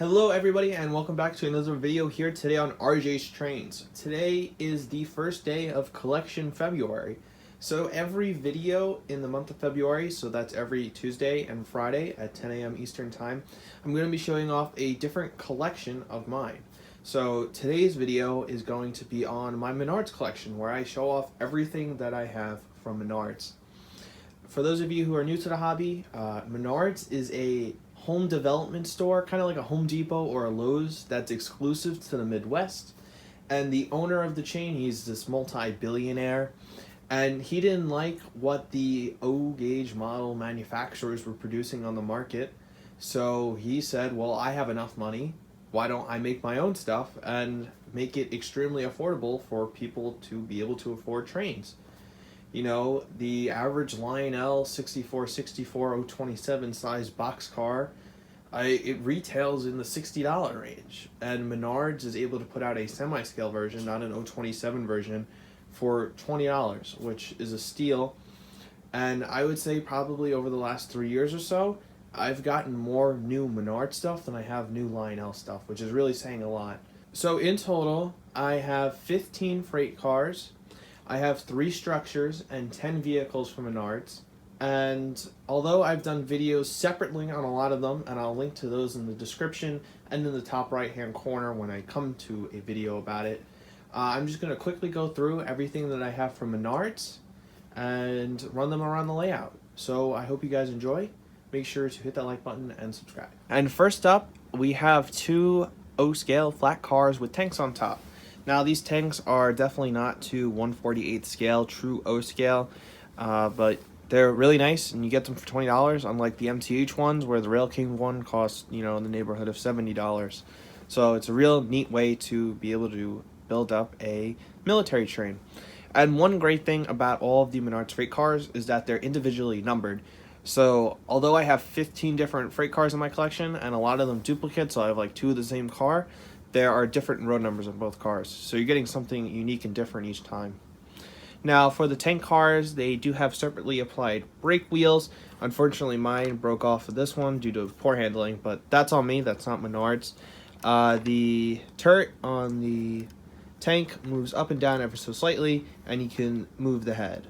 Hello everybody and welcome back to another video here today on RJ's Trains. Today is the first day of Collection February. So every video in the month of February, so that's every Tuesday and Friday at 10 a.m. Eastern Time, I'm going to be showing off a different collection of mine. So today's video is going to be on my Menards collection, where I show off everything that I have from Menards. For those of you who are new to the hobby, Menards is a home development store, kind of like a Home Depot or a Lowe's, that's exclusive to the Midwest. And the owner of the chain, he's this multi-billionaire, and he didn't like what the O-gauge model manufacturers were producing on the market. So he said, well, I have enough money, why don't I make my own stuff and make it extremely affordable for people to be able to afford trains. You know, the average Lionel 64 027 size boxcar, it retails in the $60 range. And Menards is able to put out a semi-scale version, not an 027 version, for $20, which is a steal. And I would say probably over the last 3 years or so, I've gotten more new Menards stuff than I have new Lionel stuff, which is really saying a lot. So in total, I have 15 freight cars. I have 3 structures and 10 vehicles from Menards, and although I've done videos separately on a lot of them, and I'll link to those in the description and in the top right hand corner when I come to a video about it, I'm just going to quickly go through everything that I have from Menards and run them around the layout. So I hope you guys enjoy. Make sure to hit that like button and subscribe. And first up, we have 2 O-scale flat cars with tanks on top. Now, these tanks are definitely not to 1/48 scale, true O scale, but they're really nice, and you get them for $20, unlike the MTH ones, where the Rail King one costs, in the neighborhood of $70. So it's a real neat way to be able to build up a military train. And one great thing about all of the Menards freight cars is that they're individually numbered. So although I have 15 different freight cars in my collection, and a lot of them duplicates, so I have like 2 of the same car, there are different road numbers on both cars, so you're getting something unique and different each time. Now, for the tank cars, they do have separately applied brake wheels. Unfortunately, mine broke off of this one due to poor handling, but that's on me, that's not Menards. The turret on the tank moves up and down ever so slightly, and you can move the head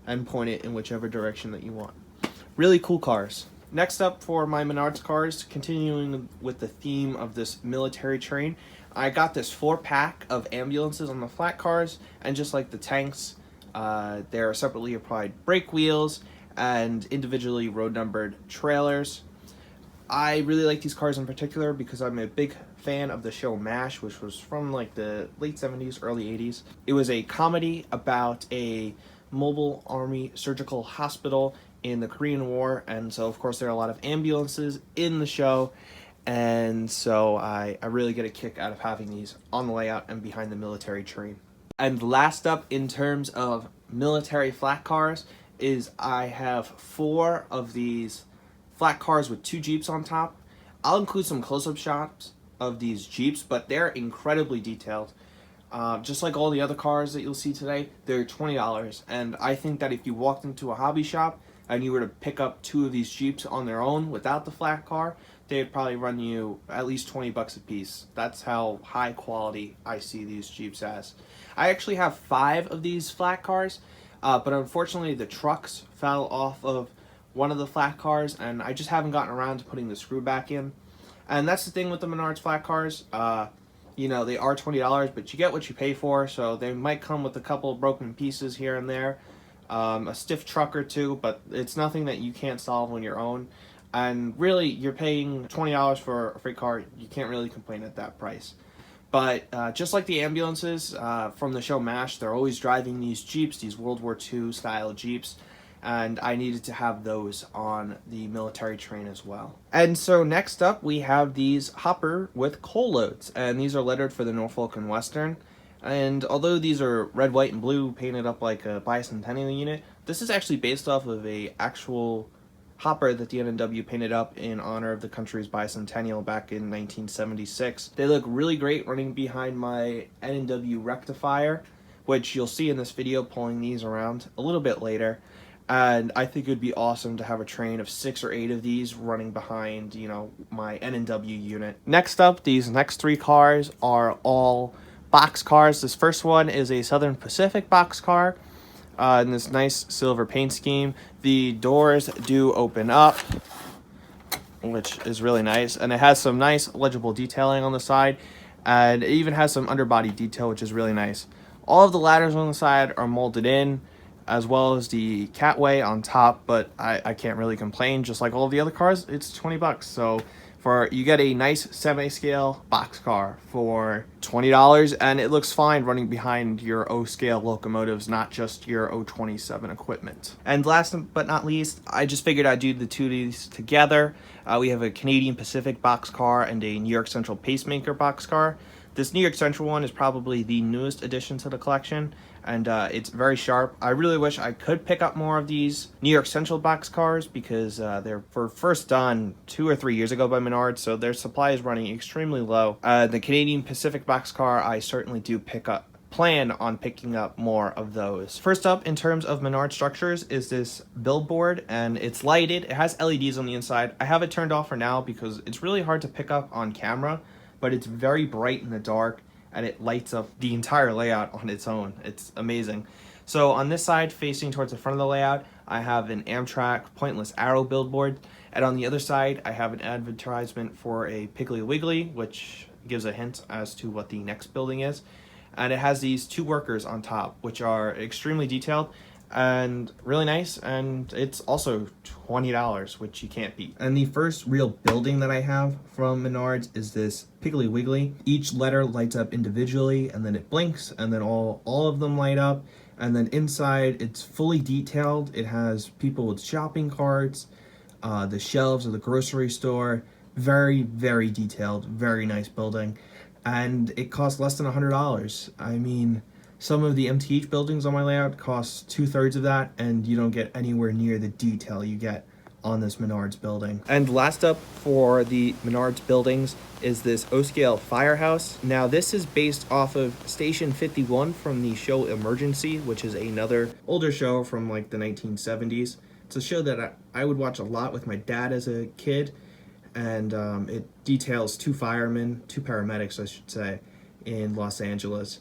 and point it in whichever direction that you want. Really cool cars. Next up for my Menards cars, continuing with the theme of this military train, I got this 4-pack of ambulances on the flat cars, and just like the tanks, there are separately applied brake wheels and individually road numbered trailers. I really like these cars in particular because I'm a big fan of the show MASH, which was from like the late 70s, early 80s. It was a comedy about a mobile army surgical hospital in the Korean War, and so of course there are a lot of ambulances in the show, and so I really get a kick out of having these on the layout and behind the military train. And last up in terms of military flat cars is I have 4 of these flat cars with 2 Jeeps on top. I'll include some close-up shots of these Jeeps, but they're incredibly detailed. Just like all the other cars that you'll see today, they're $20, and I think that if you walked into a hobby shop and you were to pick up 2 of these Jeeps on their own without the flat car, they'd probably run you at least $20 a piece. That's how high quality I see these Jeeps as. I actually have 5 of these flat cars, but unfortunately the trucks fell off of one of the flat cars, and I just haven't gotten around to putting the screw back in. And that's the thing with the Menards flat cars. They are $20, but you get what you pay for, so they might come with a couple of broken pieces here and there, a stiff truck or 2, but it's nothing that you can't solve on your own. And really, you're paying $20 for a freight car. You can't really complain at that price. But just like the ambulances from the show MASH, they're always driving these Jeeps, these World War II style Jeeps, and I needed to have those on the military train as well. And so next up, we have these hopper with coal loads, and these are lettered for the Norfolk and Western. And although these are red, white, and blue painted up like a Bicentennial unit, this is actually based off of a actual hopper that the N&W painted up in honor of the country's Bicentennial back in 1976. They look really great running behind my N&W rectifier, which you'll see in this video pulling these around a little bit later. And I think it would be awesome to have a train of 6 or 8 of these running behind, you know, my N&W unit. Next up, these next 3 cars are all box cars. This first one is a Southern Pacific box car in this nice silver paint scheme. The doors do open up, which is really nice, and it has some nice legible detailing on the side, and it even has some underbody detail, which is really nice. All of the ladders on the side are molded in, as well as the catway on top, but I can't really complain. Just like all of the other cars, it's 20 bucks. So you get a nice semi-scale box car for $20, and it looks fine running behind your O-scale locomotives, not just your O27 equipment. And last but not least, I just figured I'd do the two of these together. We have a Canadian Pacific box car and a New York Central Pacemaker box car. This New York Central one is probably the newest addition to the collection, and it's very sharp. I really wish I could pick up more of these New York Central box cars because they were first done 2 or 3 years ago by Menards, so their supply is running extremely low. The Canadian Pacific box car, I certainly do plan on picking up more of those. First up, in terms of Menard structures, is this Billboard, and it's lighted. It has LEDs on the inside. I have it turned off for now because it's really hard to pick up on camera, but it's very bright in the dark, and it lights up the entire layout on its own. It's amazing. So on this side, facing towards the front of the layout, I have an Amtrak pointless arrow billboard, and on the other side, I have an advertisement for a Piggly Wiggly, which gives a hint as to what the next building is. And it has these 2 workers on top, which are extremely detailed and really nice, and it's also $20, which you can't beat. And the first real building that I have from Menards is this Piggly Wiggly. Each letter lights up individually, and then it blinks, and then all of them light up. And then inside, it's fully detailed. It has people with shopping carts, the shelves of the grocery store. Very, very detailed, very nice building. And it costs less than $100. I mean, some of the MTH buildings on my layout cost 2/3 of that, and you don't get anywhere near the detail you get on this Menards building. And last up for the Menards buildings is this O-scale Firehouse. Now this is based off of Station 51 from the show Emergency, which is another older show from like the 1970s. It's a show that I would watch a lot with my dad as a kid, and it details 2 paramedics, I should say, in Los Angeles,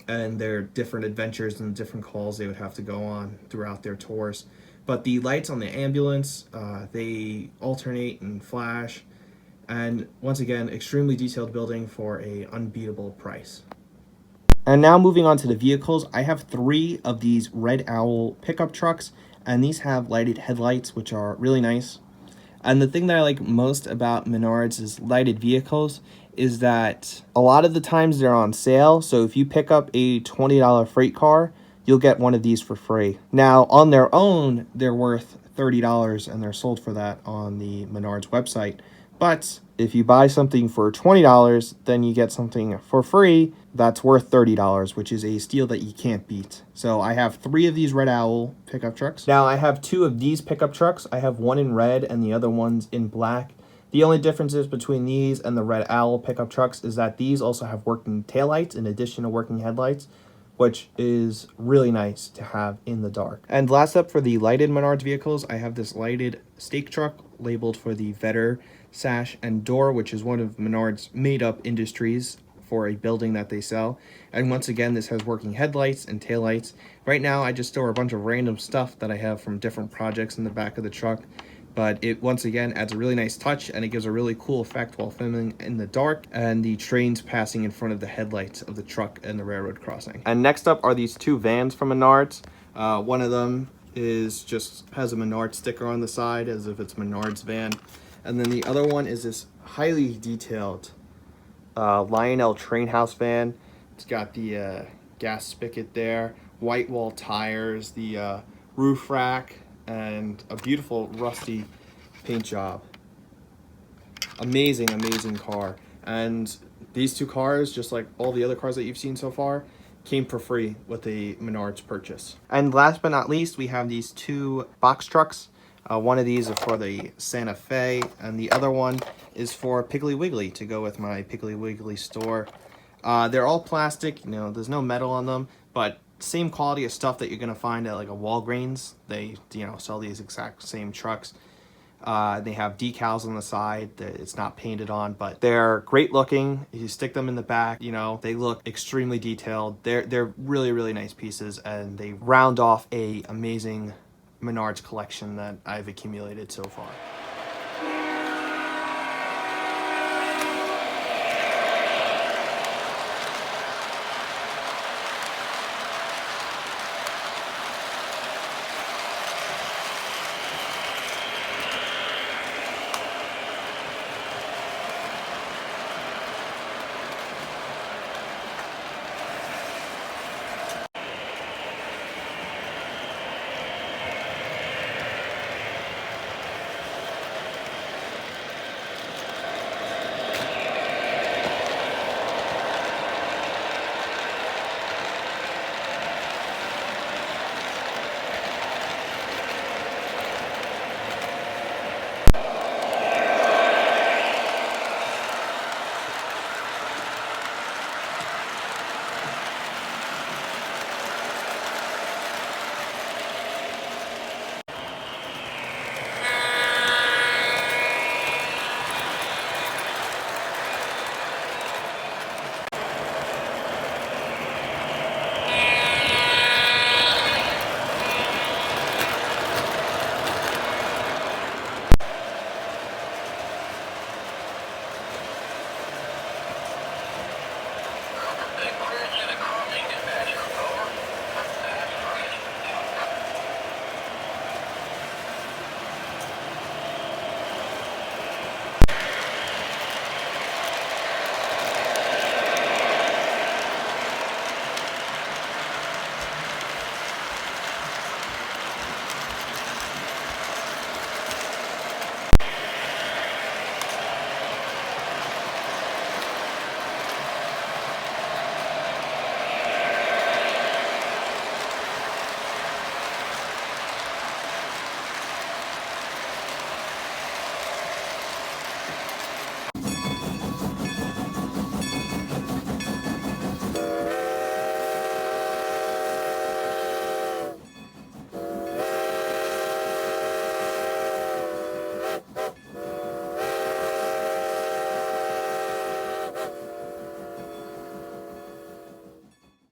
and their different adventures and different calls they would have to go on throughout their tours. But the lights on the ambulance, they alternate and flash, and once again, extremely detailed building for a unbeatable price. And now moving on to the vehicles, I have 3 of these Red Owl pickup trucks, and these have lighted headlights, which are really nice. And the thing that I like most about Menards' lighted vehicles is that a lot of the times they're on sale. So if you pick up a $20 freight car, you'll get one of these for free. Now, on their own, they're worth $30, and they're sold for that on the Menards website. But if you buy something for $20, then you get something for free that's worth $30, which is a steal that you can't beat. So I have 3 of these Red Owl pickup trucks. Now I have 2 of these pickup trucks. I have one in red and the other one's in black. The only differences between these and the Red Owl pickup trucks is that these also have working taillights in addition to working headlights, which is really nice to have in the dark. And last up for the lighted Menards vehicles, I have this lighted stake truck labeled for the Vetter sash and door, which is one of Menards' made-up industries for a building that they sell. And once again, this has working headlights and taillights. Right now, I just store a bunch of random stuff that I have from different projects in the back of the truck, but it once again adds a really nice touch, and it gives a really cool effect while filming in the dark and the trains passing in front of the headlights of the truck and the railroad crossing. And next up are these 2 vans from Menards. One of them has a Menards sticker on the side as if it's Menards van, and then the other one is this highly detailed Lionel train house van. It's got the gas spigot there, white wall tires, the roof rack, and a beautiful rusty paint job. Amazing car. And these 2 cars, just like all the other cars that you've seen so far, came for free with a Menards purchase. And last but not least, we have these 2 box trucks. One of these is for the Santa Fe, and the other one is for Piggly Wiggly to go with my Piggly Wiggly store. They're all plastic, there's no metal on them, but same quality of stuff that you're gonna find at like a Walgreens. They, you know, sell these exact same trucks. They have decals on the side that it's not painted on, but they're great looking. You stick them in the back, you know, they look extremely detailed. They're really, really nice pieces, and they round off a amazing Menards collection that I've accumulated so far.